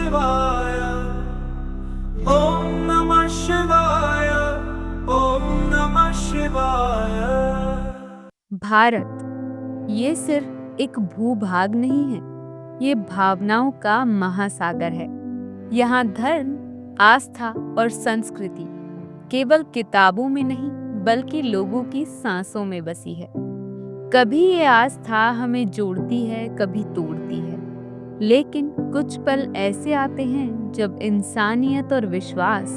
शिवाय, ओम नमः शिवाय, ओम नमः शिवाय। भारत ये सिर्फ एक भूभाग नहीं है, ये भावनाओं का महासागर है। यहाँ धर्म, आस्था और संस्कृति केवल किताबों में नहीं बल्कि लोगों की सांसों में बसी है। कभी ये आस्था हमें जोड़ती है, कभी तोड़ती है, लेकिन कुछ पल ऐसे आते हैं जब इंसानियत और विश्वास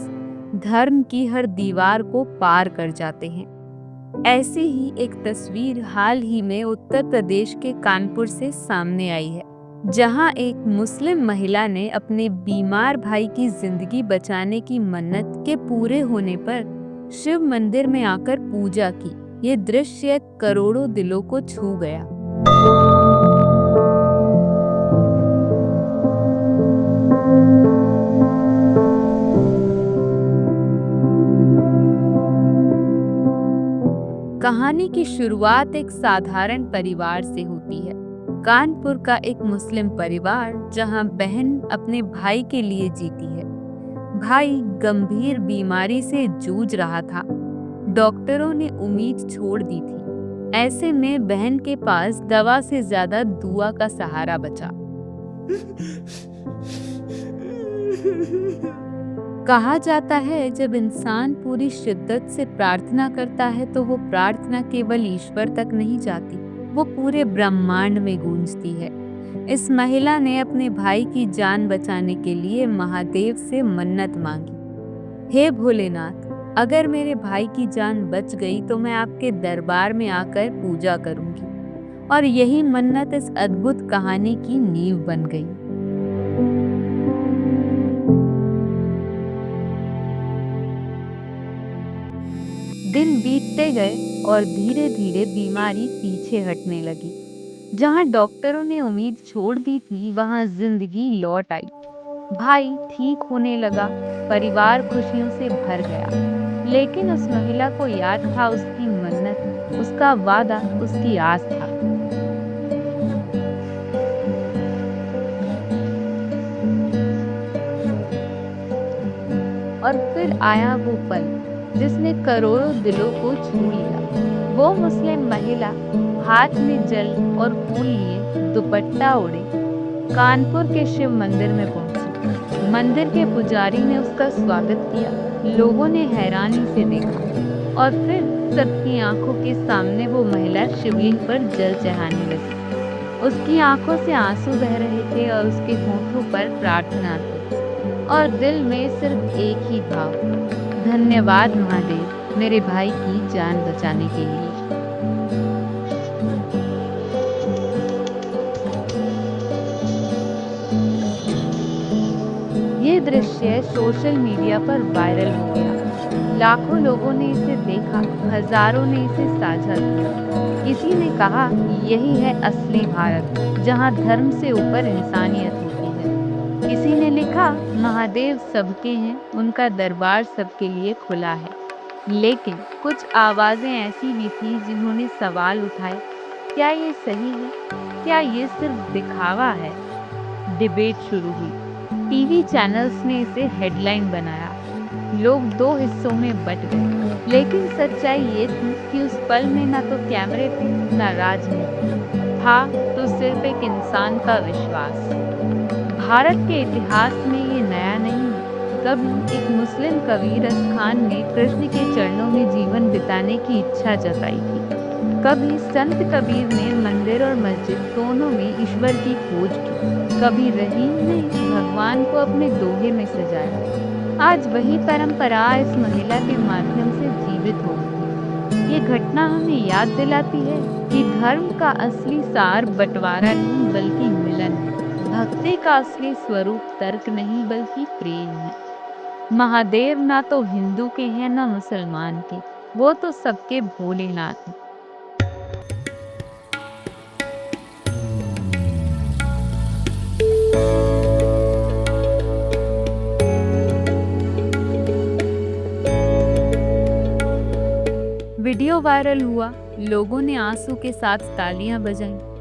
धर्म की हर दीवार को पार कर जाते हैं। ऐसी ही एक तस्वीर हाल ही में उत्तर प्रदेश के कानपुर से सामने आई है, जहां एक मुस्लिम महिला ने अपने बीमार भाई की जिंदगी बचाने की मन्नत के पूरे होने पर शिव मंदिर में आकर पूजा की। ये दृश्य करोड़ों दिलों को छू गया। कहानी की शुरुआत एक साधारण परिवार से होती है। कानपुर का एक मुस्लिम परिवार जहां बहन अपने भाई के लिए जीती है। भाई गंभीर बीमारी से जूझ रहा था। डॉक्टरों ने उम्मीद छोड़ दी थी। ऐसे में बहन के पास दवा से ज्यादा दुआ का सहारा बचा। कहा जाता है जब इंसान पूरी शिद्दत से प्रार्थना करता है तो वो प्रार्थना केवल ईश्वर तक नहीं जाती, वो पूरे ब्रह्मांड में गूंजती है। इस महिला ने अपने भाई की जान बचाने के लिए महादेव से मन्नत मांगी। हे भोलेनाथ, अगर मेरे भाई की जान बच गई तो मैं आपके दरबार में आकर पूजा करूंगी। और यही मन्नत इस अद्भुत कहानी की नींव बन गई। दिन बीतते गए और धीरे धीरे बीमारी पीछे हटने लगी। जहां डॉक्टरों ने उम्मीद छोड़ दी थी, वहां जिंदगी लौट आई। भाई ठीक होने लगा, परिवार खुशियों से भर गया। लेकिन उस महिला को याद था उसकी मन्नत, उसका वादा, उसकी आस्था। और फिर आया वो पल जिसने करोड़ों दिलों को छू लिया। वो मुस्लिम महिला हाथ में जल और फूल लिए दुपट्टा ओढ़े कानपुर के शिव मंदिर में पहुंची। मंदिर के पुजारी ने उसका स्वागत किया। लोगों ने हैरानी से देखा और फिर सबकी आंखों के सामने वो महिला शिवलिंग पर जल चढ़ाने लगी। उसकी आंखों से आंसू बह रहे थे और उसके होठों पर प्रार्थना थी और दिल में सिर्फ एक ही भाव, धन्यवाद महादेव, मेरे भाई की जान बचाने के लिए। ये दृश्य सोशल मीडिया पर वायरल हो गया। लाखों लोगों ने इसे देखा, हजारों ने इसे साझा किया। किसी ने कहा यही है असली भारत, जहां धर्म से ऊपर इंसानियत होती है। किसी ने लिखा महादेव सबके हैं, उनका दरबार सबके लिए खुला है। लेकिन कुछ आवाजें ऐसी भी थी जिन्होंने सवाल उठाए, क्या ये सही है? क्या ये सिर्फ दिखावा है? डिबेट शुरू हुई। टीवी चैनल्स ने इसे हेडलाइन बनाया। लोग दो हिस्सों में बट गए। लेकिन सच्चाई ये थी कि उस पल में ना तो कैमरे थे, ना राजनीति था, तो सिर्फ एक इंसान का विश्वास। भारत के इतिहास में ये नया नहीं है। कभी एक मुस्लिम कवि रस खान ने कृष्ण के चरणों में जीवन बिताने की इच्छा जताई थी। कभी संत कबीर ने मंदिर और मस्जिद दोनों में ईश्वर की खोज की। कभी रहीम ने भगवान को अपने दोहे में सजाया। आज वही परंपरा इस महिला के माध्यम से जीवित हो गई। ये घटना हमें याद दिलाती है कि धर्म का असली सार बंटवारा नहीं बल्कि मिलन है। भक्ति का असली स्वरूप तर्क नहीं बल्कि प्रेम है। महादेव ना तो हिंदू के हैं ना मुसलमान के, वो तो सबके भोलेनाथ हैं। वीडियो वायरल हुआ, लोगों ने आंसू के साथ तालियां बजाईं।